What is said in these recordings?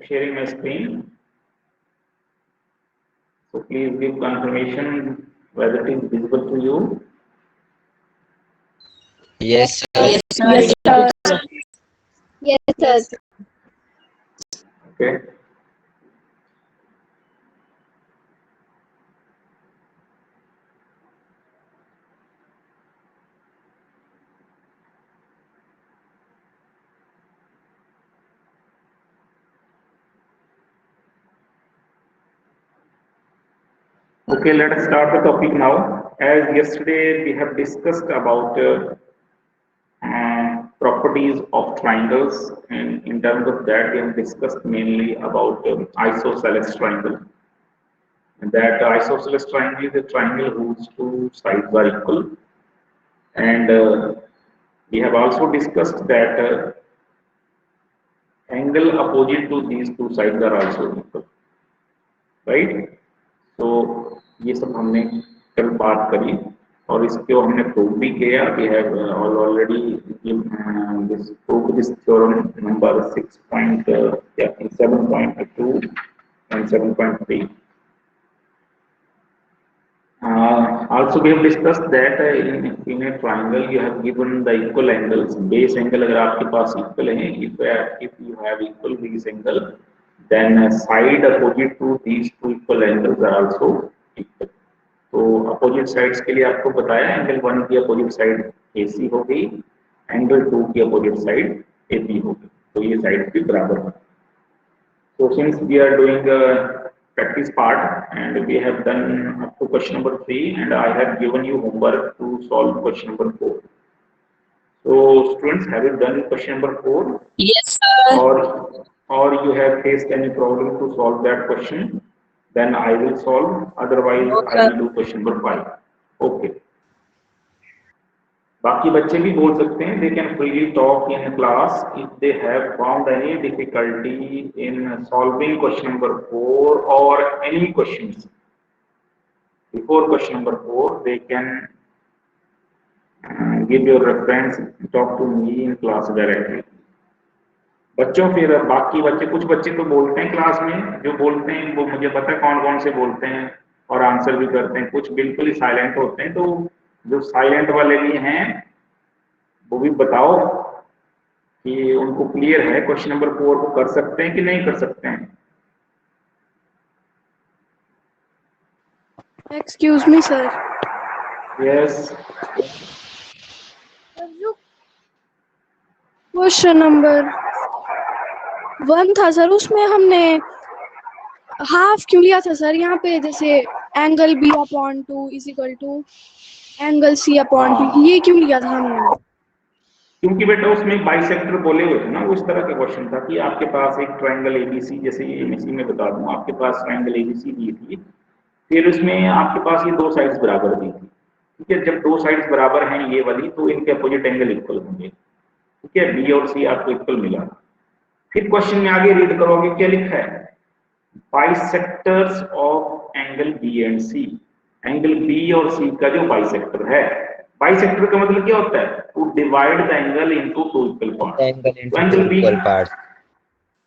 sharing my screen. So please give confirmation whether it is visible to you. Yes, sir. Yes, sir. Yes, sir. Okay. Okay, let us start the topic now. As yesterday we have discussed about properties of triangles, and in terms of that we have discussed mainly about isosceles triangle. And that isosceles triangle is a triangle whose two sides are equal. And we have also discussed that angle opposite to these two sides are also equal, right? तो ये सब हमने कल बात करी और इसको हमने प्रूव भी किया. We have already this prove this theorem number 7.2 and 7.3. Also we have discussed that in a triangle you have given the equal angles. Base angle अगर आपके पास equal है, if you have equal base angle, then side opposite to these two equal angles are also equal. तो opposite sides के लिए आपको बताया angle 1 की opposite side AC हो गई, एंगल 2 की अपोजिट साइड AB हो गई, तो ये साइड भी बराबर है. So since we are doing practice part and we have done up to question number 3 and I have given you homework to solve question number 4. So students, have you done question number 4? Yes, sir. Or you have faced any problem to solve that question? Then I will solve. Otherwise, Okay. I will do question number 5. Okay. बाकी बच्चे भी बोल सकते हैं. They can freely talk in class if they have found any difficulty in solving question number 4 or any questions. Before question number 4, they can give your reference, talk to me in class directly. बच्चों फिर बाकी बच्चे, कुछ बच्चे तो बोलते हैं class में, जो बोलते हैं वो मुझे पता है कौन कौन से बोलते हैं और आंसर भी करते हैं. कुछ बिल्कुल ही साइलेंट होते हैं. तो जो साइलेंट वाले भी हैं वो भी बताओ कि उनको क्लियर है क्वेश्चन नंबर 4 को कर सकते हैं कि नहीं कर सकते हैं. Excuse me, sir. Yes. Question number 1 था सर, उसमें हमने हाफ क्यों लिया था सर? यहाँ पे जैसे angle B/2 is equal to angle C/2, ये क्यों लिया था हमने? क्योंकि बेटा उसमें बाइसेक्टर बोले हुए थे ना, वो इस तरह का क्वेश्चन था कि आपके पास एक ट्रायंगल ABC, जैसे ये इसी में बता दूं, आपके पास ट्रायंगल ABC दी थी, फिर उसमें आपके पास ये दो साइड्स बराबर दी थी. ठीक है, जब दो साइड्स बराबर हैं ये वाली, तो इनके अपोजिट एंगल इक्वल होंगे. ठीक है, B और C आपको इक्वल मिला. फिर क्वेश्चन में आगे रीड करोगे क्या लिखा है, bisectors of angle B and C. Angle B और C का जो बाइसेक्टर है, बाइसेक्टर का मतलब क्या होता है, to divide the angle into two equal parts. Angle B,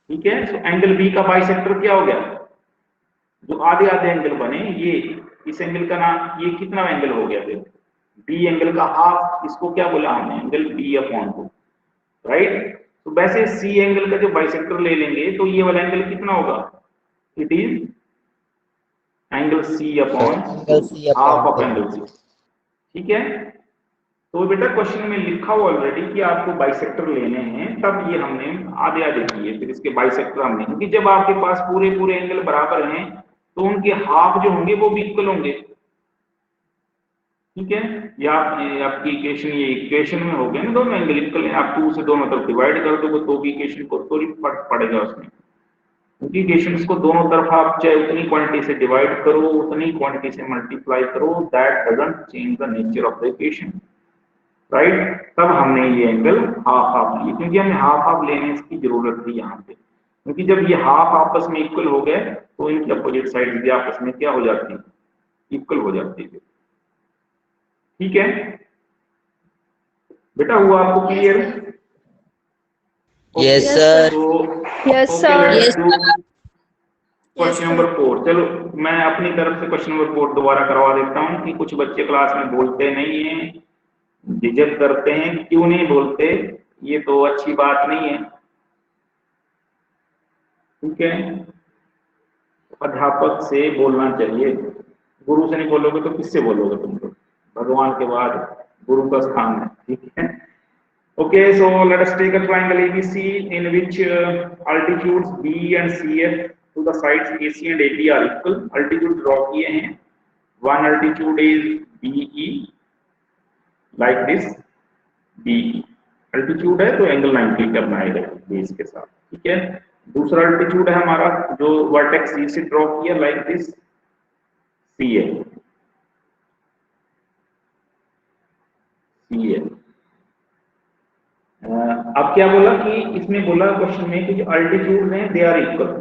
ठीक है, तो एंगल B का बाइसेक्टर क्या हो गया, जो आधे आधे एंगल बने, ये इस एंगल का नाम, ये कितना एंगल हो गया, फिर B एंगल का हाफ, इसको क्या बोला हमने, एंगल B/2, राइट. तो वैसे C एंगल का जो बाइसेक्टर ले लेंगे तो ये वाला एंगल कितना होगा, it is angle C/2, half of angle C. ठीक है, तो बेटा क्वेश्चन में लिखा हुआ ऑलरेडी कि आपको बाइसेक्टर लेने हैं, तब ये हमने आधे आधे किए, फिर इसके बाइसेक्टर हमने, क्योंकि जब आपके पास पूरे पूरे एंगल बराबर हैं तो उनके हाफ जो होंगे वो भी इक्वल होंगे. ठीक है, या आपकी इक्वेशन, ये इक्वेशन में हो गया ना, दोनों एंगल इक्वल है, आप 2 से दोनों तरफ डिवाइड कर दोगे तो भी इक्वेशन को थोड़ी फर्क पड़ेगा उसमें, क्योंकि इक्वेशंस को दोनों तरफ आप चाहे उतनी क्वांटिटी से डिवाइड करो, उतनी क्वांटिटी से मल्टीप्लाई करो, that doesn't change the nature of the equation, right. तब हमने ये एंगल हाफ हाफ लिए, क्योंकि हमें हाफ हाफ लेने की जरूरत थी यहाँ पे, क्योंकि जब ये हाफ आपस में इक्वल हो गए तो इनकी अपोजिट साइड भी आपस में क्या हो जाती है, इक्वल हो जाती है. ठीक है बेटा, हुआ आपको clear? Yes, sir. Yes, sir. Let's do Yes, question number 4। चलो मैं अपनी तरफ से क्वेश्चन नंबर 4 दोबारा करवा देता हूँ कि कुछ बच्चे क्लास में बोलते नहीं हैं, झिझक करते हैं। क्यों नहीं बोलते? ये तो अच्छी बात नहीं है, ठीक है। अध्यापक से बोलना चाहिए, गुरु से नहीं बोलोगे तो किससे बोलोगे? तुम तो भगवान के बाद गुरु का स्थान है, ठीक है। Okay, so let us take a triangle ABC in which altitudes B and CF to the sides AC and AB are equal. Altitude draw किए हैं। One altitude is BE like this, BE altitude है तो angle 90 करना है base के साथ, ठीक है। दूसरा altitude है हमारा जो वर्टेक्स C से ड्रॉ किया like this, CF, CF। अब क्या बोला कि इसमें बोला क्वेश्चन में कि जो अल्टीट्यूड हैं they are equal.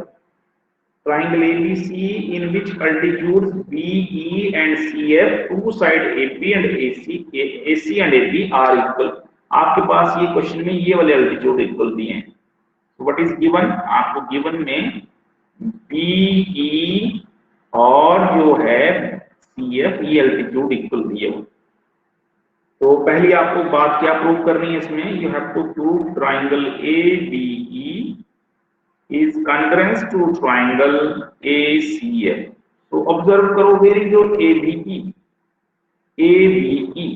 Triangle ABC in which altitudes BE and CF to side AB and AC and AB are equal. आपके पास ये क्वेश्चन में ये वाले अल्टीट्यूड इक्वल दिए हैं। What is given? आपको गिवन में बीई और जो है सीएफ ये अल्टीट्यूड इक्वल दिए हुए। तो पहली आपको बात क्या प्रूव करनी है इसमें? You have to prove triangle ABE is congruent to triangle ACF। तो ऑब्जर्व करो where is your ABE। ABE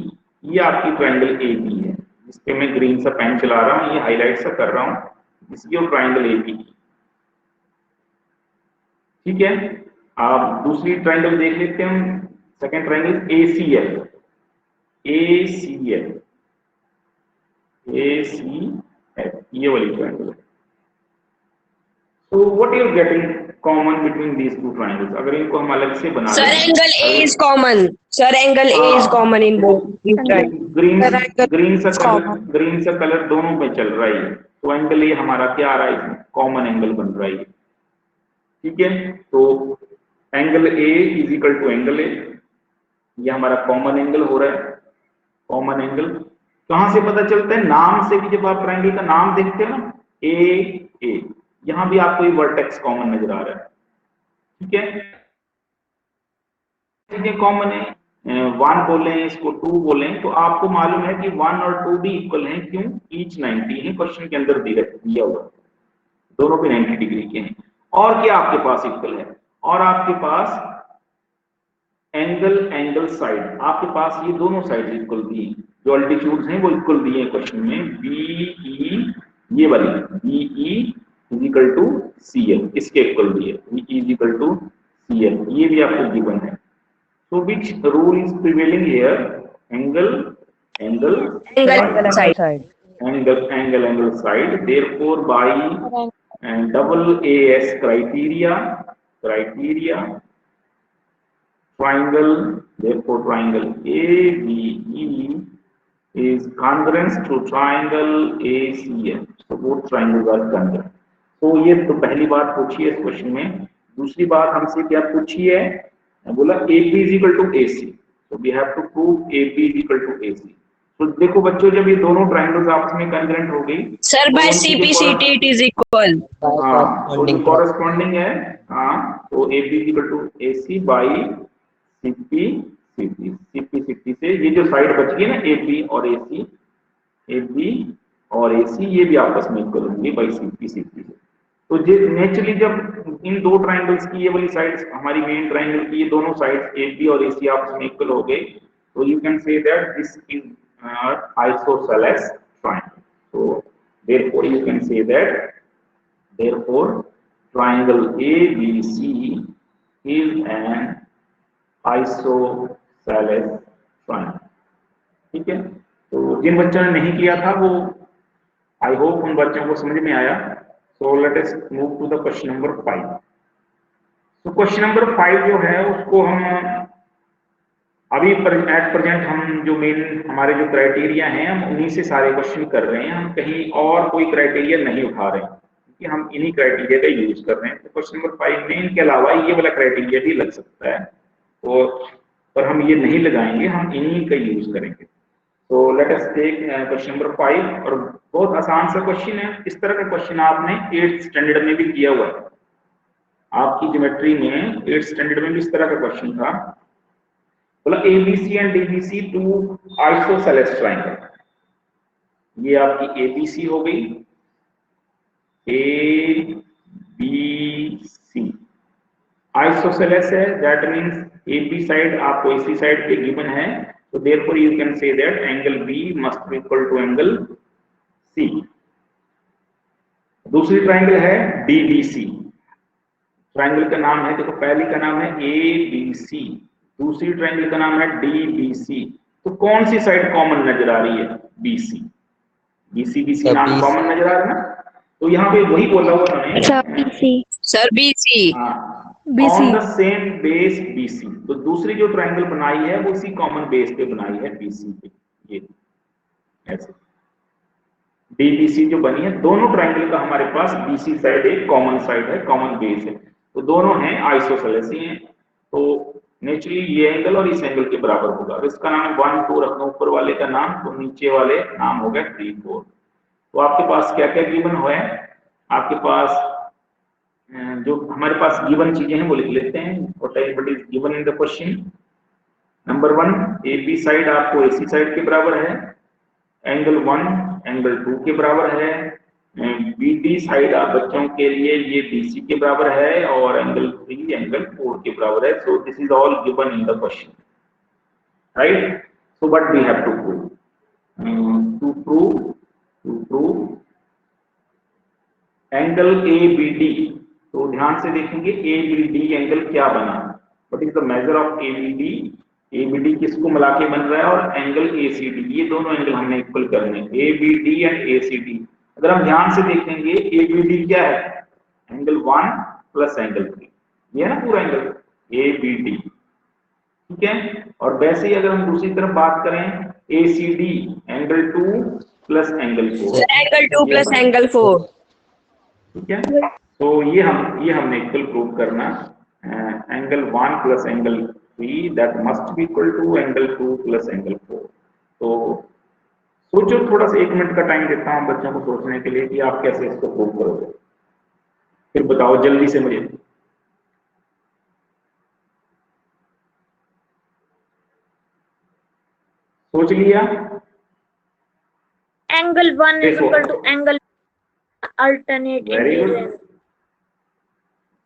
ये आपकी ट्राइंगल AB है, जिसपे मैं ग्रीन सा पेन चला रहा हूं, ये हाईलाइट सा कर रहा हूं, this is your triangle ABE, ठीक है। आप दूसरी ट्राइंगल देख लेते हैं, सेकेंड ट्राइंगल ACF। ACF ये वाली ट्रायंगल है। So what you are getting common between these two triangles? अगर इनको हम अलग से बना Sir, angle A is common. Sir, angle A is common in both these triangles. Green सा कलर दोनों पे चल रहा है, तो एंगल ए हमारा क्या आ रहा है इसमें? कॉमन एंगल बन रहा है, ठीक है। तो angle A is equal to angle A, ये हमारा कॉमन एंगल हो रहा है। कॉमन एंगल कहां से पता चलता है? नाम से भी, जब आप ट्रायंगल का नाम देखते हैं ना ए, यहां भी आपको ये वर्टेक्स कॉमन नजर आ रहा है, ठीक है। चीजें कॉमन है, 1 बोले इसको 2 बोले, तो आपको मालूम है कि 1 और 2 भी इक्वल हैं। क्यों? ईच 90 है, क्वेश्चन के अंदर दिया हुआ, दोनों पे 90 डिग्री के हैं। और क्या आपके पास इक्वल है? और आपके पास एंगल साइड, आपके पास ये दोनों साइड इक्वल दिए, जो अल्टीट्यूड्स हैं वो इक्वल दिए हैं क्वेश्चन में। बीई ये वाली BE is equal to CF, इसके इक्वल दिए, BE is equal to CF, ये भी आपको गिवन है। So which rule is prevailing here? Angle side, therefore by double AS criteria, triangle, therefore triangle ABE is congruent to triangle ACF, so both triangles are congruent। तो ये तो पहली बात पूछी है इस क्वेश्चन में। दूसरी बात हमसे क्या पूछी है? बोला AB is equal to AC, so we have to prove AB is equal to AC। तो देखो बच्चों, जब ये दोनों ट्रायंगल्स आपस में कॉन्ग्रुएंट हो गई, sir by CPCT it is equal। Corresponding है, हाँ, तो AB is equal to AC by CPCT से ये जो साइड बच गई ना AB और AC, ये भी आपस में इक्वल होंगे बाई CPCT से। तो नेचुरली जब इन दो ट्रायंगल्स की ये वाली साइड्स, हमारी मेन ट्रायंगल की ये दोनों साइड्स AB और AC आपस में इक्वल हो गए, तो you can say that this is isosceles triangle। So therefore you can say that triangle ABC is an isosceles triangle, ठीक है। तो जिन बच्चों ने नहीं किया था वो, आई होप उन बच्चों को समझ में आया। So let us move to the question number 5। तो क्वेश्चन नंबर 5 जो है उसको हम अभी एट प्रेजेंट हम जो मेन हमारे जो क्राइटेरिया हैं, हम उन्हीं से सारे क्वेश्चन कर रहे हैं, हम कहीं और कोई क्राइटेरिया नहीं उठा रहे हैं, क्योंकि हम इन्हीं क्राइटेरिया का यूज कर रहे हैं। तो क्वेश्चन नंबर 5 में इनके अलावा ये वाला क्राइटेरिया भी लग सकता है, तो पर हम ये नहीं लगाएंगे, हम इन्हीं का यूज करेंगे। तो let us take question number 5, और बहुत आसान सा क्वेश्चन है। इस तरह का क्वेश्चन आपने 8th स्टैंडर्ड में भी किया हुआ है। आपकी ज्योमेट्री में 8th स्टैंडर्ड में भी इस तरह का क्वेश्चन था। बोला ABC and DBC two isosceles triangle. ये आपकी ABC हो गई, ABC आइसोसेलेस है, दैट मींस AB साइड आपको AC साइड पे गिवन है, so therefore you can say that angle B must be equal to angle C। दूसरी ट्रायंगल है DBC। ट्रायंगल का नाम है, देखो पहली का नाम है ABC, दूसरी ट्रायंगल का नाम है DBC। तो कौन सी साइड कॉमन नजर आ रही है? BC। BC नाम कॉमन नजर आ रहा है ना, तो यहाँ पे वही बोला हुआ उन्होंने sir BC on the same base BC। तो दूसरी जो ट्रायंगल बनाई है वो इसी कॉमन बेस पे बनाई है BC पे। ये ऐसे DBC जो बनी है, दोनों ट्रायंगल का हमारे पास BC साइड एक कॉमन साइड है, कॉमन बेस है, तो दोनों हैं आइसोसेलेस ही हैं। तो नेचुरली ये एंगल और इस एंगल के बराबर होगा। अब इसका नाम 1 2 रखना, ऊपर वाले का नाम, तो नीचे वाले नाम हो गए 3 4। तो आपके पास क्या क्या गिवन है? आपके पास जो हमारे पास गिवन चीजें हैं वो लिख लेते हैं। What is given in the question. Number 1, AB side आपको AC साइड के बराबर है, एंगल 1 एंगल 2 के बराबर है, BD साइड आप बच्चों के लिए ये BC के बराबर है, और एंगल 3 एंगल 4 के बराबर है। So this is all given in the question, right. So what we have to prove angle ABD। तो ध्यान से देखेंगे ABD एंगल क्या बना, what is the measure of ABD। ABD किसको मिला के बन रहा है, और एंगल ACD, ये दोनों एंगल हमने इक्वल करने हैं, ABD एंड ACD। अगर हम ध्यान से देखेंगे ABD क्या है? एंगल 1 प्लस एंगल 3, ये है ना पूरा एंगल ABD, ठीक है। और वैसे ही अगर हम दूसरी तरफ बात करें ACD, angle 2 plus angle 4, angle 2 plus angle 4, ठीक है। तो ये हमने इक्वल प्रूव करना, angle 1 plus angle 3 that must be equal to angle 2 plus angle 4। तो सोचो, थोड़ा सा 1 मिनट का टाइम देता हूं बच्चों को सोचने के लिए कि आप कैसे इसको प्रूव करोगे, फिर बताओ जल्दी से मुझे। सोच लिया? Angle 1 is equal to angle alternate very good.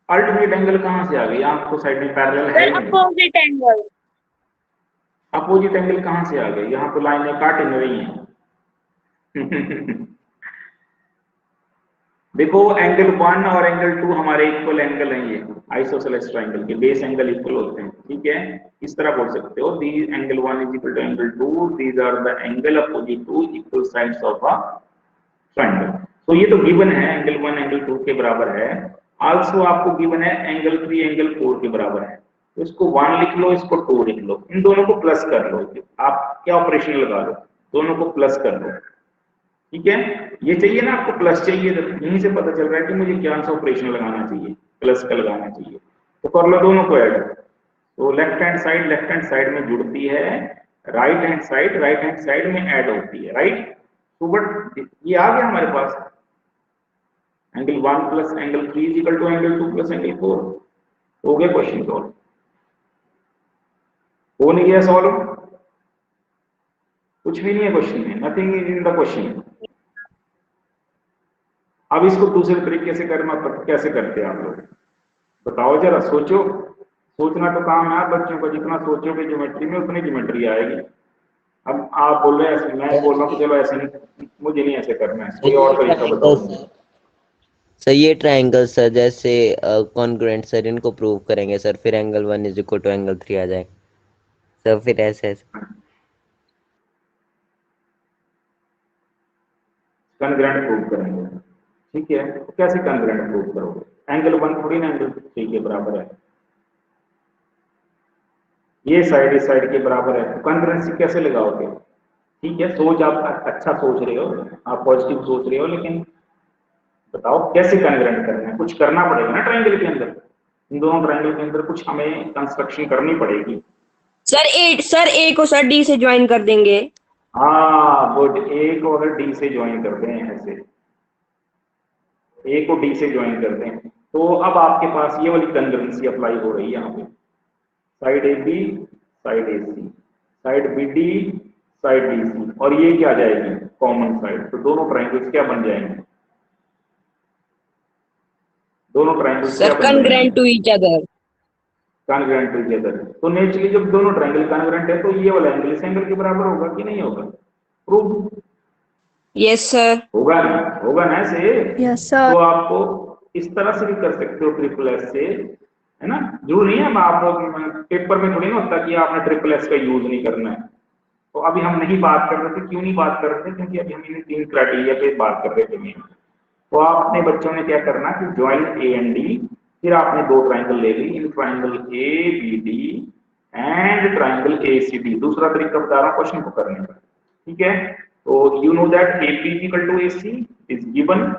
Alternate angle कहां से आ गई? आपको साइड में पैरेलल है, अपोजिट एंगल। अपोजिट एंगल कहां से आ गई? यहाँ तो लाइनें काट नहीं रही हैं। देखो एंगल 1 और एंगल 2 हमारे इक्वल एंगल हैं, ये आइसोसेलेस ट्रायंगल के बेस एंगल इक्वल होते हैं, ठीक है। इस तरह बोल सकते हो, these angle 1 is equal to angle 2, these are the angle opposite to equal sides of a triangle. तो ये तो गिवन है, एंगल 1 एंगल 2 के बराबर है। आल्सो आपको गिवन है एंगल 3 एंगल 4 के बराबर है, तो इसको 1 लिख लो, इसको 2 लिख लो, इन दोनों को प्लस कर लो। आप क्या ऑपरेशन लगा लो, दोनों को प्लस कर लो, ठीक है। ये चाहिए ना आपको, प्लस चाहिए, तो यहीं से पता चल रहा है कि मुझे क्या सा ऑपरेशन लगाना चाहिए, प्लस का लगाना चाहिए। तो कर लो दोनों को ऐड। तो लेफ्ट हैंड साइड में जुड़ती है, राइट हैंड साइड में ऐड होती है, राइट। तो बट ये आ गया हमारे पास, angle 1 plus angle 3 is equal to angle 2 plus angle 4। हो गया क्वेश्चन सॉल्व? हो नहीं गया सॉल्व? कुछ भी नहीं है क्वेश्चन में, nothing is in the question. अब इसको दूसरे तरीके से करना, कैसे करते हैं आप लोग बताओ जरा, सोचो। सोचना तो काम है बच्चों का, जितना सोचोगे ज्योमेट्री में उतनी ज्योमेट्री आएगी। अब आप बोल रहे हैं, मैं बोल रहा हूँ चलो ऐसे नहीं, मुझे नहीं ऐसे करना है, कोई और तरीका बताओ सर। ये ट्रायंगल सर जैसे कॉन्ग्रुएंट सर, इनको प्रूव करेंगे सर, फिर angle 1 is equal to angle 3 आ जाएगा सर, फिर ऐसे कॉन्ग्रुएंट प्रूव करेंगे, ठीक है। तो कैसे कॉन्ग्रुएंट प्रूव करोगे? एंगल 1 थोड़ी ना एंगल 3 के बराबर है, ये साइड इस साइड के बराबर है, तो कॉन्ग्रुएंसी कैसे लगाओगे? ठीक है, सोच आप अच्छा सोच रहे हो, आप पॉजिटिव सोच रहे हो, लेकिन बताओ कैसे कॉन्ग्रुएंट करना है? कुछ करना पड़ेगा ना ट्रायंगल के अंदर, इन दोनों ट्रायंगल के अंदर कुछ हमें कंस्ट्रक्शन करनी पड़ेगी। सर ए को सर D से ज्वाइन कर देंगे। हाँ गुड, ए को अगर डी से ज्वाइन करते हैं ऐसे, ए को डी से ज्वाइन करते हैं तो अब आपके पास ये वाली कंग्रुएंसी अप्लाई हो रही है यहाँ पे, side A B side A C, side B D side D C, और ये क्या आ जाएगी कॉमन साइड। तो दोनों ट्रायंगल्स क्या बन जाएंगे, दोनों triangles Sir, congruent to each other. Congruent to each other. तो नेचुरली जब दोनों ट्रायंगल कॉन्ग्रुएंट है तो ये वाला एंगल इस एंगल के बराबर होगा कि नहीं होगा, प्रूव Yes, sir. होगा ना, होगा ना ऐसे। Yes sir. तो आपको इस तरह से भी कर सकते हो ट्रिपल एस से, है ना, जरूर नहीं है। आप पेपर में थोड़ी ना होता कि आपने ट्रिपल एस का यूज नहीं करना है। तो अभी हम नहीं बात कर रहे थे, क्यों नहीं बात कर रहे थे, क्योंकि अभी हम इन 3 क्राइटेरिया पे बात कर रहे थे। तो आपने बच्चों ने क्या करना कि ज्वाइन ए एंड डी, फिर आपने 2 ट्राइंगल ले ली, in triangle A B D and triangle A C D. दूसरा तरीका बता रहा हूं क्वेश्चन को करने का, ठीक है। तो you know that A B is equal to A C is given,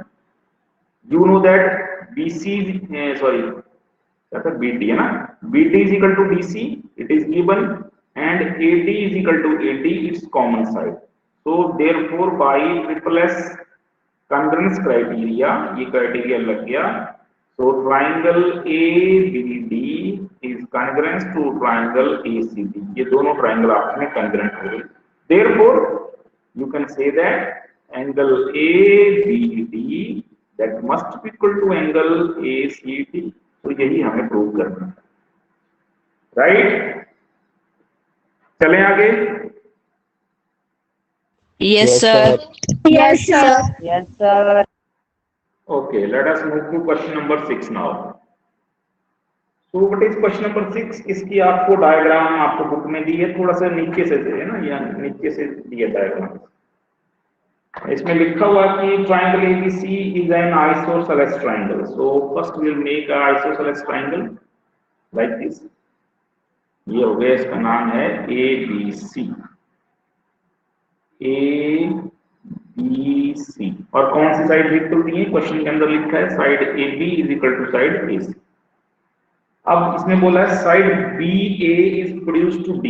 you know that B C sorry क्या था, बी डी है ना, B D is equal to D C it is given, and A D is equal to A D it's common side. So therefore by triple S congruence criteria, ये criteria लग गया। So triangle ABD is congruent to triangle ACD. ये दोनों triangle आपस में congruent हो गए। Therefore, you can say that angle ABD that must be equal to angle ACD. तो यही हमें प्रूव करना है, राइट? चलें आगे। Yes, sir. Yes sir. Yes, sir. Okay, let us move to question number 6 now. So what is question number 6? इसकी आपको diagram आपको बुक में दी है, थोड़ा सा नीचे से है ना, या नीचे से दिया डायग्राम। इसमें लिखा हुआ कि triangle ABC is an isosceles triangle. So first we will make a isosceles triangle like this. ये हो गया, इसका नाम है ABC, ABC। और कौन सी साइड इक्वल दी है, क्वेश्चन के अंदर लिखा है side AB is equal to side AC। अब इसमें बोला है side BA is produce to D।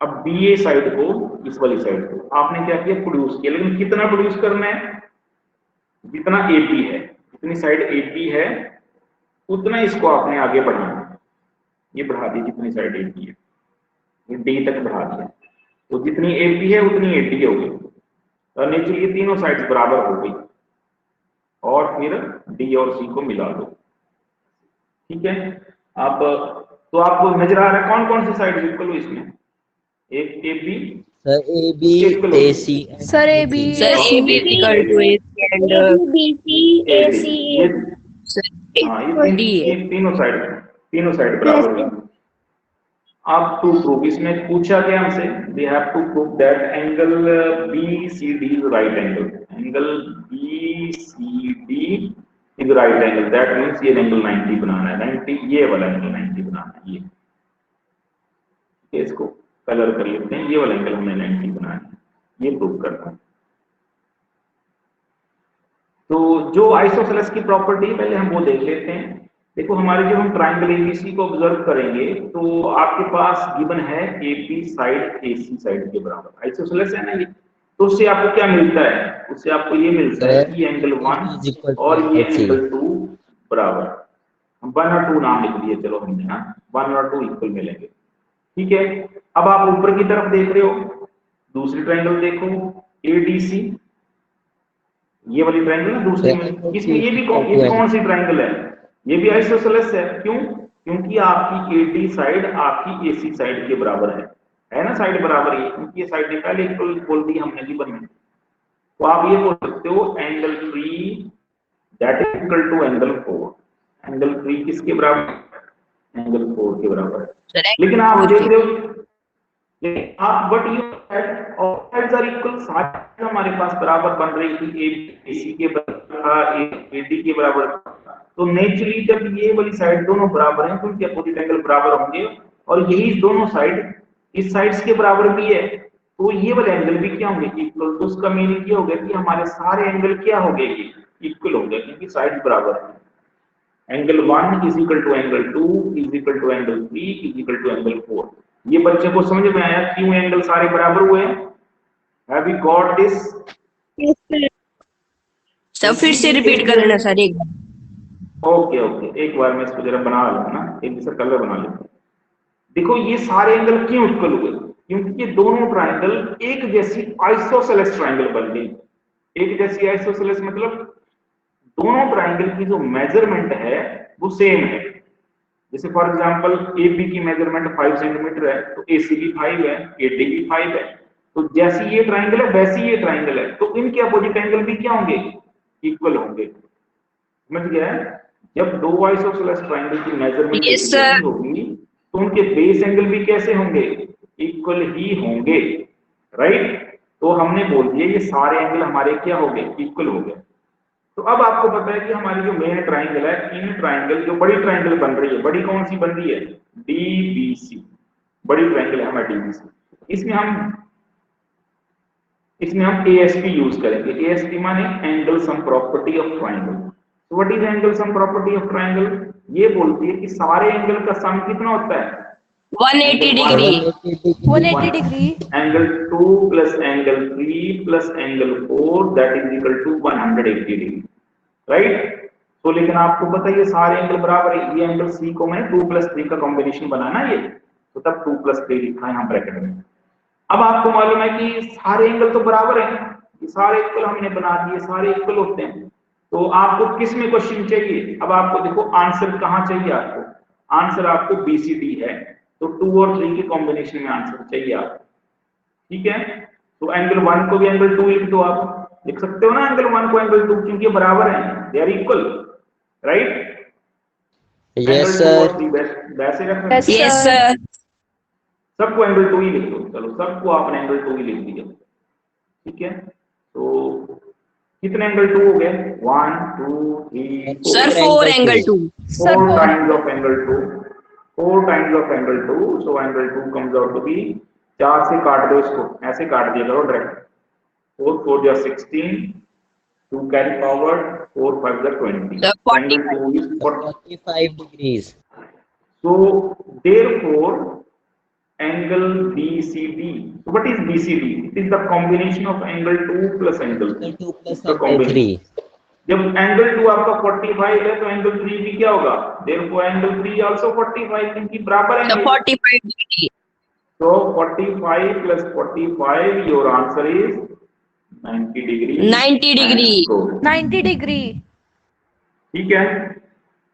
अब BA साइड को, इस वाली साइड को आपने क्या किया, प्रोड्यूस किया, लेकिन कितना प्रोड्यूस करना है, जितना AB है, जितनी साइड AB है उतना इसको आपने आगे बढ़ाना। ये बढ़ा दी, जितनी साइड AB है ये D तक बढ़ा दिया, तो जितनी AB है उतनी AD होगी। और नेचुरली ये तीनों साइड्स बराबर हो गई, और फिर डी और सी को मिला दो, ठीक है। अब तो आपको नजर आ रहा है कौन कौन सी साइड इक्वल हुई इसमें, एक A B, sir A B A C, sir A B Sir, AB is equal to AC and ABC हाँ ये तीनों साइड बराबर हुई। अब टू प्रूव, इसमें पूछा गया हमसे, we have to prove that angle BCD is right angle, angle BCD is right angle, that means ये एंगल 90 बनाना है, 90 ये वाला एंगल 90 बनाना है। ये इसको कलर कर लेते हैं, ये वाला एंगल हमें 90 बनाना है, ये प्रूव करना है। तो जो आइसोसेलेस की प्रॉपर्टी पहले हम वो देख लेते हैं। देखो हमारे जो हम ट्राइंगल ABC को ऑब्जर्व करेंगे तो आपके पास गिवन है AB साइड AC साइड के बराबर, आइसोसेलेस है ना ये। तो उससे आपको क्या मिलता है, उससे आपको ये मिलता है कि एंगल 1 और ये एंगल 2 बराबर, हम 1 और 2 नाम लिख दिए, चलो हमने ना 1 और 2 इक्वल मिलेंगे, ठीक है। अब आप ऊपर की तरफ देख रहे हो, दूसरी ट्राइंगल देखो ADC, ये वाली ट्राइंगल ना दूसरी में, इसमें ये भी कौन सी ट्राइंगल है, ये भी आइसोसेलेस है। क्यों? क्योंकि आपकी AD साइड आपकी AC साइड के बराबर है ना, साइड बराबर है, क्योंकि ये साइड पहले इक्वल बोल दी हमने जी बन में। तो आप ये बोल सकते हो angle 3 that is equal to angle 4, angle 3 किसके बराबर, एंगल 4 के बराबर है। लेकिन आप देख रहे हो, आप but you all sides are equal, side हमारे पास बराबर बन रही थी, AC के बराबर AD के बराबर। तो नेचुरली जब ये वाली साइड दोनों बराबर हैं तो उनके अपोजिट एंगल बराबर होंगे, और यही दोनों साइड इस साइड्स के बराबर भी है, तो ये वाले एंगल भी क्या होंगे, इक्वल। तो उसका मीनिंग ये हो गया कि हमारे सारे एंगल क्या हो गए, इक्वल हो गए, क्योंकि साइड्स बराबर है। Angle 1 is equal to angle 2 is equal to angle 3 is equal to angle 4। ये बच्चे को समझ में आया क्यों एंगल सारे बराबर हुए हैं, have you got this? Sir फिर से रिपीट कर लेना सर एक बार। ओके ओके, एक बार मैं इसको जरा बना लेता ना, एक जैसा कलर बना लेता हूं। देखो ये सारे एंगल क्यों इक्वल हुए? क्योंकि ये दोनों ट्रायंगल एक जैसी आइसोसेलेस ट्रायंगल बन गई। एक जैसी आइसोसेलेस मतलब दोनों ट्रायंगल की जो मेजरमेंट है वो सेम है। जैसे फॉर एग्जांपल AB की मेजरमेंट 5 सेंटीमीटर है, तो AC भी 5 है, AD भी 5 है। तो जैसी ये ट्रायंगल है वैसी ये ट्रायंगल है, तो इनके अपोजिट एंगल भी क्या होंगे? इक्वल होंगे। समझ गया है? जब दो आइसोसेलेस ट्रायंगल की मेजरमेंट Yes, एक sir. जैसी होगी तो उनके बेस एंगल भी कैसे होंगे? इक्वल ही होंगे, राइट? तो हमने बोल दिया ये सारे एंगल हमारे क्या हो गए? इक्वल हो गए। तो अब आपको पता है कि हमारी जो मेन ट्रायंगल है, इन ट्रायंगल जो बड़ी ट्रायंगल बन रही है, बड़ी कौन सी बन रही है? DBC, बड़ी ट्रायंगल है हमारी DBC। इसमें हम ASP यूज करेंगे। ASP माने angle sum property of triangle. तो what is angle sum property of triangle? ये बोलती है कि सारे एंगल का सम कितना होता है? 180 degree. 180 degree. Angle 2 plus angle 3 plus angle 4 that is equal to 180 degree, right? तो लेकिन आपको पता है ये सारे एंगल बराबर है। ये एंगल C को मैंने 2 प्लस 3 का कॉम्बिनेशन बनाना ये, तो तब 2 प्लस 3 लिखा है यहाँ ब्रैकेट में। अब आपको मालूम है कि सारे एंगल तो बराबर हैं, ये सारे इक्वल हमने बना दिए, सारे इक्वल होते हैं। तो आपको किस में क्वेश्चन चाहिए? अब आपको देखो आंसर कहाँ चाहिए आपको? आंसर आपको BCD है, तो 2 और 3 के कॉम्बिनेशन में आंसर चाहिए आपको, ठीक है? तो एंगल 1 को भी एंगल 2 लिख दो, आप लिख सकते हो ना एंगल 1 को एंगल 2, क्योंकि बराबर हैं, they are equal, right? Yes sir. वैसे रखना। Yes, yes sir. सर। सबको एंगल 2 ही लिख दो, चलो सबको आपने एंगल 2 ही लिख दिया, ठीक है? तो कितने एंगल 2 हो गए? 1 2 3 sir 4 4 angle 2। 4 times of angle 2, 4 times of angle 2, so angle 2 comes out to be, 4 से काट दो इसको, ऐसे काट दिया करो डायरेक्ट, 4 4 जा 16, 2 कैरी फॉरवर्ड, 4 5 जा 20, Sir, angle 2 is 45 degrees. so therefore angle BCD. So what is BCD? It is the combination of angle 2 plus angle 3. 2 plus The angle combination. 3. जब एंगल 2 आपका 45 है तो एंगल 3 भी क्या होगा? Therefore angle 3 also 45, क्योंकि बराबर सर है। 45 degree. So 45 plus 45, your answer is 90 degree. 90 degree. 90 degree. ठीक है,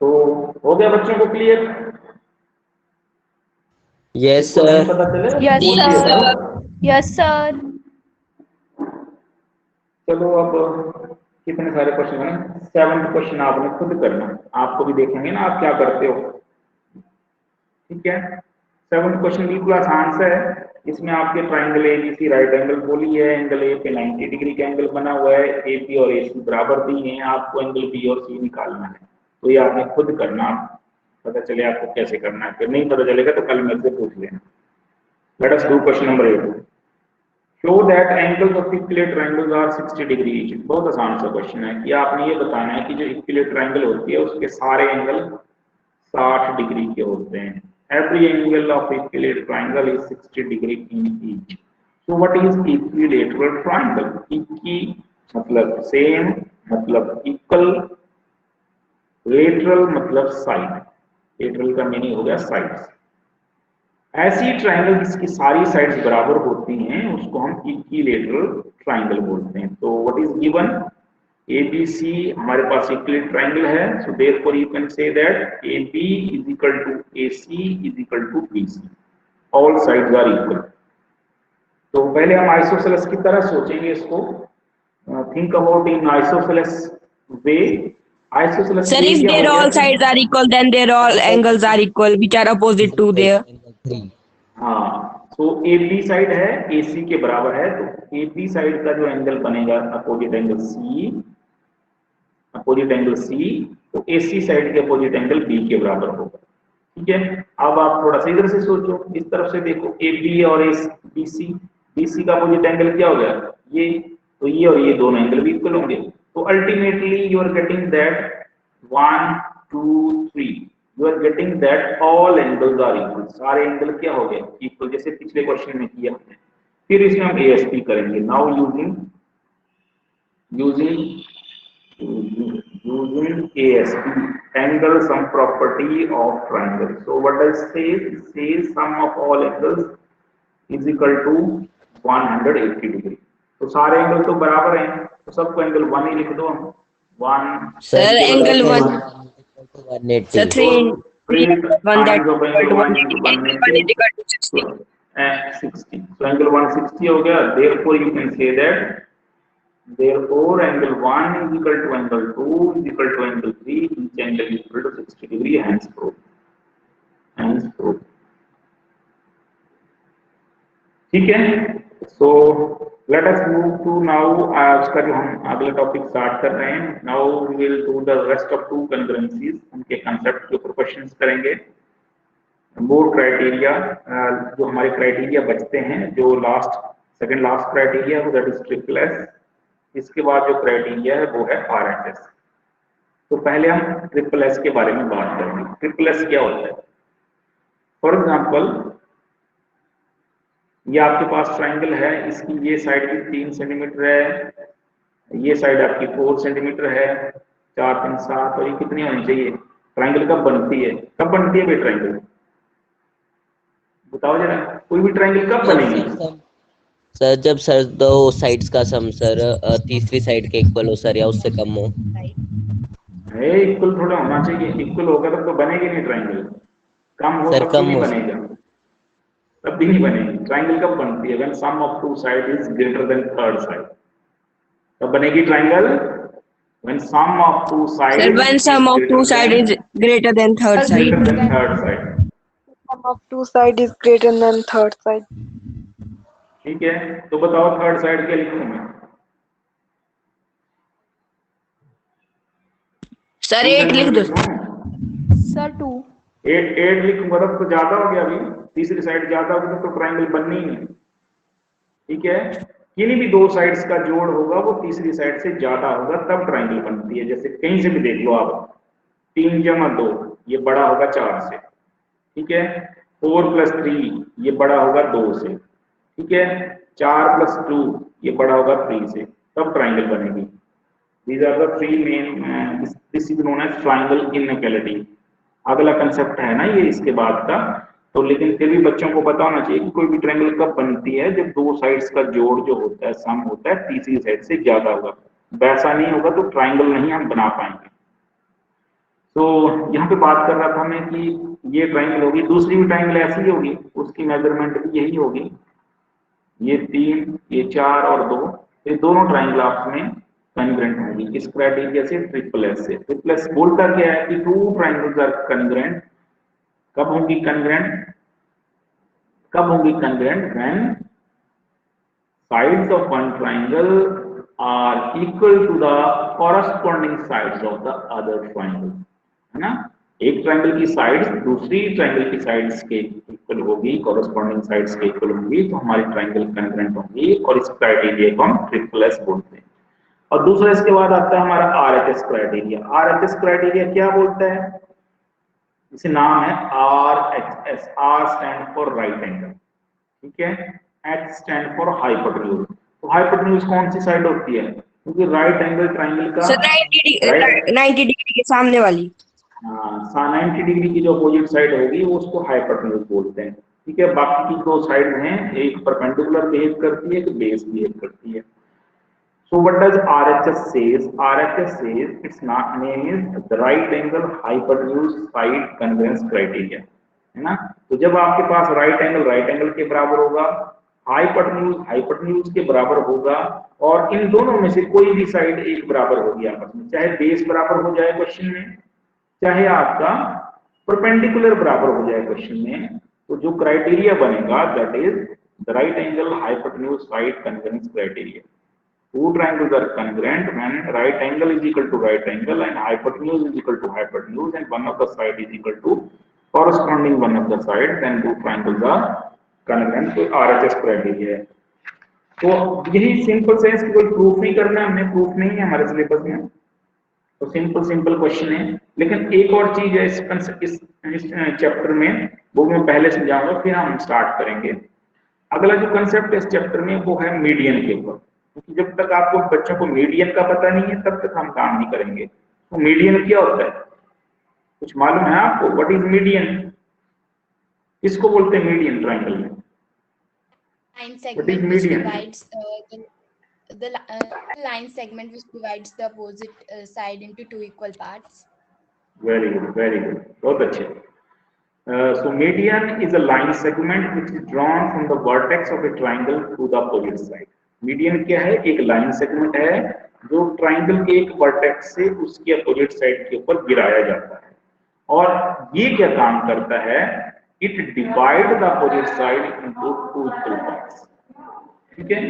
तो हो गया बच्चों को क्लियर? Yes sir. पता चले? Yes, Yes, sir. sir. Yes, sir. चलो अब कितने सारे क्वेश्चन हैं? 7th क्वेश्चन आपने खुद करना, आपको भी देखेंगे ना आप क्या करते हो, ठीक है? 7th क्वेश्चन बिल्कुल आसान सा है। इसमें आपके ट्राइंगल ABC राइट एंगल बोली है, एंगल A पे 90 डिग्री का एंगल बना हुआ है, AP और AC बराबर दी हैं, आपको एंगल B और C निकालना है। तो ये आपने खुद करना, पता चले आपको कैसे करना है, फिर नहीं पता चलेगा तो कल मेरे से पूछ लेना। Let us do question number 8। Show that angles of equilateral triangles are 60 degree each. बहुत आसान सा क्वेश्चन है कि आपने ये बताना है कि जो इक्विलेट ट्रायंगल होती है उसके सारे एंगल 60 डिग्री के होते हैं। Every angle of equilateral triangle is 60 degree in each. So what is equilateral triangle? Equi मतलब सेम, मतलब इक्वल, लेटरल मतलब साइड, लेटरल का मीनिंग हो गया साइड्स। ऐसी ट्रायंगल जिसकी सारी साइड्स बराबर होती हैं उसको हम इक्विलेटरल ट्रायंगल बोलते हैं। तो व्हाट इज गिवन? ABC हमारे पास इक्विलेटरल ट्रायंगल है, so therefore you can say that AB is equal to AC is equal to BC, all sides are equal. तो पहले हम आइसोसेलेस की तरह सोचेंगे इसको, think about in isosceles way. Isosceles Sir, if their all sides are equal, then their all angles are equal, which are opposite to their. Angle 3. हाँ, तो AB side है AC के बराबर है, तो AB साइड का जो एंगल बनेगा opposite angle C, opposite angle C, तो AC साइड के अपोजिट एंगल B के बराबर होगा, ठीक है? अब आप थोड़ा सा इधर से सोचो, इस तरफ से देखो, AB और BC, BC का अपोजिट एंगल क्या हो गया? ये, तो ये और ये दोनों एंगल भी इक्वल होंगे। तो ultimately you are getting that 1 2 3, you are getting that all angles are equal, सारे एंगल क्या हो गए? इक्वल, जैसे पिछले क्वेश्चन में किया हमने। फिर इसमें हम ASP करेंगे। Now using ASP, angle sum property of triangle. So what does it say? It says sum of all angles is equal to 180 degree. तो सारे एंगल तो बराबर हैं, तो सबको एंगल 1 ही लिख दो हम। 1 Sir, angle 1. 180. Sir, 3 1 that of equal to angle 1 180. is Angle 1 is 180 equal to 60. 60. So angle 160 हो गया। Therefore you can say that therefore angle 1 is equal to angle 2 is equal to angle 3, each angle is equal to 60 degree, hence proof। ठीक है। So let us move to now आज का जो हम अगला topic start कर रहे हैं। Now we will do the rest of 2 congruencies, उनके कंसेप्ट के ऊपर क्वेश्चंस करेंगे। मोर क्राइटेरिया, जो हमारे क्राइटेरिया बचते हैं, जो सेकंड लास्ट क्राइटेरिया है वो दैट इज ट्रिपल एस। इसके बाद जो क्राइटेरिया है वो है RHS। तो पहले हम ट्रिपल एस के बारे में बात करेंगे। ट्रिपल एस क्या होता है? फॉर एग्जांपल ये आपके पास ट्राइंगल है, इसकी ये साइड भी 3 सेंटीमीटर है, ये साइड आपकी 4 सेंटीमीटर है, 4 3 7, और ये कितनी होनी चाहिए? ट्राइंगल कब बनती है? कब बनती है भाई ट्राइंगल? बताओ जरा, कोई भी ट्राइंगल कब बनेगी? सर जब सर दो साइड्स का सम सर तीसरी साइड के इक्वल हो सर, या उससे कम हो। इक्वल थोड़ा होना चाहिए, इक्वल होगा तब तो बनेगी नहीं ट्राइंगल। कम हो सर तब कम भी नहीं हो बनेगा, तब भी नहीं बनेगी। ट्राइंगल कब बनती है? When sum of two side is greater than third side. तब बनेगी triangle when sum of two side, Sir, when sum of 2 side is greater than third side. Third side. Sum of 2 side is greater than third side. ठीक है, तो बताओ third side क्या लिखूं मैं? Sir, 8 लिख दो। Sir 2. 8 लिखूंगा तब तो ज्यादा हो गया। अभी तीसरी साइड ज्यादा होगी तो ट्राइंगल बननी ही नहीं। ठीक है, किन्हीं भी 2 साइड्स का जोड़ होगा वो तीसरी साइड से ज्यादा होगा तब ट्राइंगल बनती है। जैसे कहीं से भी देख लो आप, 3 जमा 2 ये बड़ा होगा 4 से। ठीक है, 4 + 3 ये बड़ा होगा 2 से। ठीक है, 4 + 2 ये बड़ा होगा 3 से, तब ट्राइंगल बनेगी। These are the 3 main, this is known as triangle inequality। अगला कंसेप्ट है ना ये इसके बाद का। तो लेकिन फिर भी बच्चों को पता होना चाहिए कि कोई भी ट्रायंगल कब बनती है, जब 2 साइड्स का जोड़ जो होता है, सम होता है, तीसरी साइड से ज्यादा होगा। वैसा नहीं होगा तो ट्रायंगल नहीं हम बना पाएंगे। तो यहाँ पे बात कर रहा था मैं कि ये ट्रायंगल होगी, दूसरी भी ट्रायंगल ऐसी होगी, उसकी मेजरमेंट भी यही होगी। ये 3, ये 4 और 2, ये दोनों ट्रायंगल आपस में कॉन्ग्रुएंट होंगी। इस क्राइटेरिया से ट्रिपल एस से। ट्रिपल एस बोलता क्या है कि 2 ट्रायंगल्स आर कॉन्ग्रुएंट। कब होंगी कॉन्ग्रुएंट? कब होंगी congruent? When sides of one triangle are equal to the corresponding sides of the other triangle। है ना, एक ट्रायंगल की साइड्स दूसरी ट्रायंगल की साइड्स के इक्वल होगी, कॉरेस्पॉन्डिंग साइड्स के इक्वल होंगी, तो हमारी ट्रायंगल कॉन्ग्रुएंट होंगी, और इस क्राइटेरिया को हम ट्रिपल एस बोलते हैं। और दूसरा इसके बाद आता है हमारा RHS क्राइटेरिया। RHS क्राइटेरिया क्या बोलता है? इसे नाम है RHS। R stand for right angle, ठीक है, H स्टैंड फॉर हाइपोटेन्यूज। तो हाइपोटेन्यूज कौन सी साइड होती है? क्योंकि राइट एंगल ट्रायंगल का सर 90 डिग्री के सामने वाली। हाँ, 90 डिग्री की जो अपोजिट साइड होगी वो उसको हाइपोटेन्यूज बोलते हैं। ठीक है, बाकी की 2 साइड हैं, एक परपेंडिकुलर बिहेव करती है, एक बेस बिहेव करती है। So what does RHS says? RHS says its name is the right angle hypotenuse side congruence criteria, है ना। तो जब आपके पास राइट एंगल के बराबर होगा, हाइपोटेन्यूज के बराबर होगा, और इन दोनों में से कोई भी साइड एक बराबर होगी आपस में, चाहे बेस बराबर हो जाए क्वेश्चन में, चाहे आपका परपेंडिकुलर बराबर हो जाए क्वेश्चन में, तो जो क्राइटेरिया बनेगा that is the right angle hypotenuse side convergence criteria. 2 triangles are congruent when right angle is equal to right angle and hypotenuse is equal to hypotenuse and one of the side is equal to corresponding one of the side, then 2 triangles are congruent। तो RHS criteria है। तो यही simple से, इसकी कोई proof नहीं करना है, हमने प्रूफ नहीं है हमारे सिलेबस में, तो सिंपल क्वेश्चन है। लेकिन एक और चीज है इस चैप्टर में, वो मैं पहले समझाऊंगा फिर हम स्टार्ट करेंगे। अगला जो कंसेप्ट है इस चैप्टर में वो है मीडियन के ऊपर, क्योंकि जब तक आपको बच्चों को मीडियन का पता नहीं है तब तक हम काम नहीं करेंगे। तो मीडियन क्या होता है, कुछ मालूम है आपको? What is median? किसको बोलते हैं मीडियन ट्रायंगल में? line What is segment which median? divides the line segment which divides the opposite side into two equal parts. Very good, very good. बहुत अच्छे. So median is a line segment which is drawn from the vertex of a triangle to the opposite side. Median क्या है? एक line segment है जो triangle के एक vertex से उसके अपोजिट साइड के ऊपर गिराया जाता है, और ये क्या काम करता है? It divide the opposite side into two equal parts. ठीक है,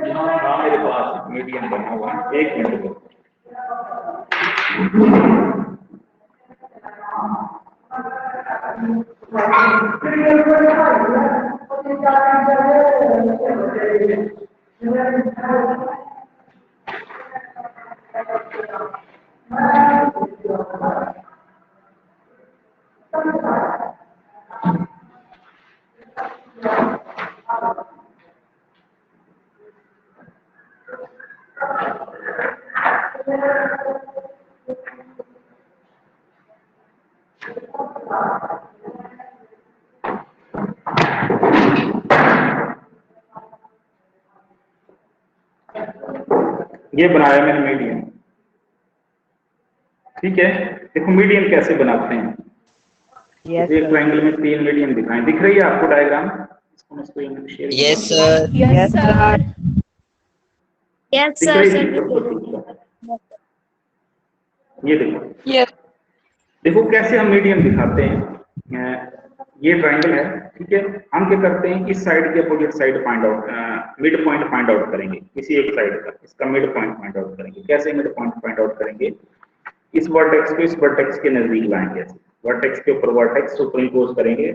यहाँ मेरे पास मीडियन बना हुआ है, एक मिनट रुको। ये बनाया मैंने मीडियन। ठीक है, देखो मीडियन कैसे बनाते हैं। Yes, एक ट्रायंगल में 3 मीडियन दिखाएं, दिख रही है आपको डायग्राम? इसको मैं स्क्रीन पे share yes sir. Yes, sir. Yes, दिख sir. रही Sir, है? ये देखो, Yes. देखो कैसे हम मीडियन दिखाते हैं। ये ट्रायंगल है, ठीक है, हम क्या करते हैं, इस साइड के opposite side find out, mid point find out करेंगे किसी एक साइड का, इसका मिड पॉइंट फाइंड आउट करेंगे। कैसे मिड पॉइंट फाइंड आउट करेंगे? इस वर्टेक्स को इस वर्टेक्स के नजदीक लाएंगे, वर्टेक्स के ऊपर वर्टेक्स सुपर इम्पोज करेंगे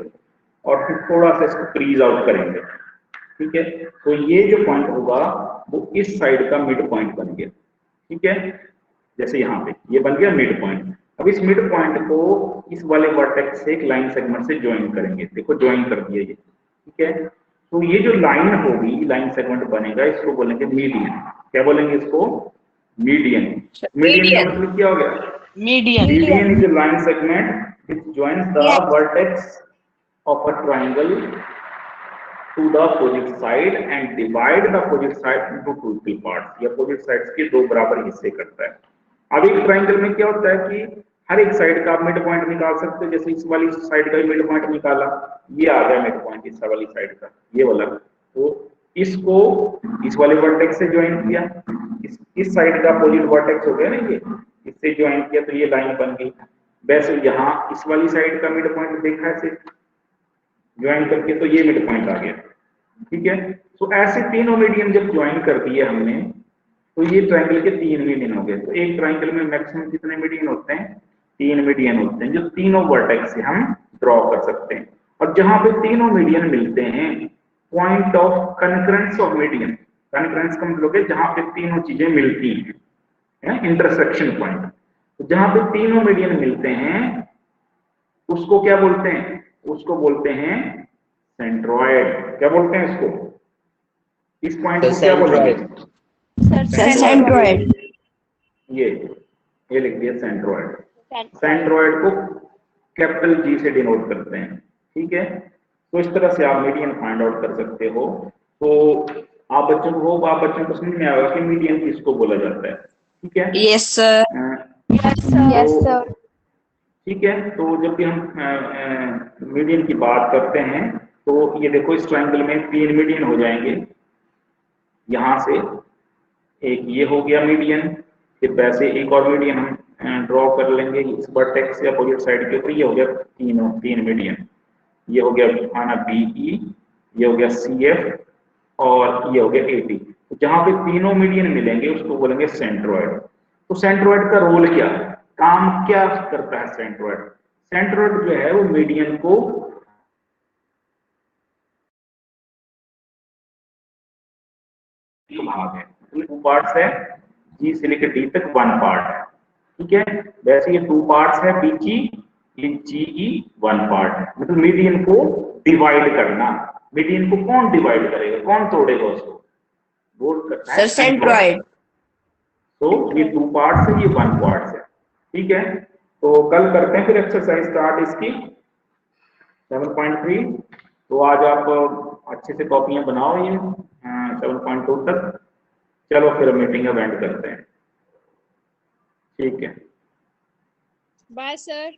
और फिर थोड़ा सा इसको क्रीज आउट करेंगे। ठीक है, तो ये जो पॉइंट होगा वो इस साइड का मिड पॉइंट बन गया। ठीक है, जैसे यहाँ पे ये बन गया मिड पॉइंट। अब इस मिड पॉइंट को इस वाले वर्टेक्स से एक लाइन सेगमेंट से ज्वाइन करेंगे। देखो ज्वाइन कर दिया ये। ठीक है, तो ये जो लाइन होगी, लाइन सेगमेंट बनेगा, इसको बोलेंगे मीडियन। क्या बोलेंगे इसको? मीडियन। मीडियन का मतलब क्या हो गया? Median is a line segment which joins the vertex of a triangle to the opposite side and divide the opposite side into two equal parts. ये opposite sides के दो बराबर हिस्से करता है। अब एक ट्राइंगल में क्या होता है कि हर एक साइड का आप मिड पॉइंट निकाल सकते हो। जैसे इस वाली साइड का मिड पॉइंट निकाला, ये आ गया मिड पॉइंट इस वाली साइड का, ये वाला। तो इसको इस वाले वर्टेक्स से ज्वाइन किया, इस साइड का अपोजिट वर्टेक्स हो गया ना, ये इससे ज्वाइन किया तो ये लाइन बन गई। वैसे यहाँ इस वाली साइड का मिड पॉइंट देखा है सिर्फ ज्वाइन करके, तो ये मिड पॉइंट आ गया। ठीक है, तो ऐसे तीनों मीडियन जब ज्वाइन कर दिए हमने, तो ये ट्रायंगल के 3 मीडियन हो गए। तो एक ट्रायंगल में मैक्सिमम कितने मीडियन होते हैं? 3 मीडियन होते हैं, जो तीनों वर्टेक्स से हम ड्रॉ कर सकते हैं। और जहां पे तीनों मीडियन मिलते हैं, पॉइंट ऑफ कनकरेंस ऑफ मीडियन, कनकरेंस का मतलब है जहां पे तीनों चीजें मिलती हैं, इंटरसेक्शन पॉइंट। तो जहां पे तीनों मीडियन मिलते हैं उसको क्या बोलते हैं? उसको बोलते हैं सेंट्रोइड। क्या बोलते हैं इसको? इस पॉइंट को क्या बोलेंगे? Centroid. ये लिख दिया सेंट्रोइड। सेंट्रोइड को कैपिटल जी से डिनोट करते हैं। ठीक है, तो इस तरह से आप मीडियन फाइंड आउट कर सकते हो। तो आप बच्चों को समझ में आएगा कि मीडियन किसको बोला जाता है। ठीक है? Yes, sir. Yes, sir. ठीक है, तो जब भी हम मीडियन की बात करते हैं तो ये देखो इस ट्रायंगल में 3 मीडियन हो जाएंगे। यहाँ से एक ये हो गया मीडियन, फिर वैसे एक और मीडियन हम ड्रॉ कर लेंगे इस वर्टेक्स से अपोजिट साइड के ऊपर। ये हो गया 3 मीडियन। ये हो गया माना BE, ये हो गया CF और ये हो गया AT। तो जहां पे तीनों मीडियन मिलेंगे उसको बोलेंगे सेंट्रोइड। तो सेंट्रोइड का रोल क्या, काम क्या करता है सेंट्रोइड? सेंट्रोइड जो है वो मीडियन को भाग है, 2 पार्ट्स है, G से लेकर D तक 1 पार्ट है। ठीक है, वैसे ये 2 पार्ट्स है BG, ये GE 1 पार्ट है। मतलब मीडियन को डिवाइड करना, मीडियन को कौन डिवाइड करेगा, कौन तोड़ेगा उसको, वो करता है Sir, centroid. तो ये 2 पार्ट्स है, ये 1 पार्ट्स है, ठीक है। तो कल करते हैं फिर एक्सरसाइज स्टार्ट इसकी 7.3। तो आज आप अच्छे से कॉपियां बनाओ ये 7.2 तक। चलो फिर मीटिंग अब एंड करते हैं, ठीक है। Bye sir.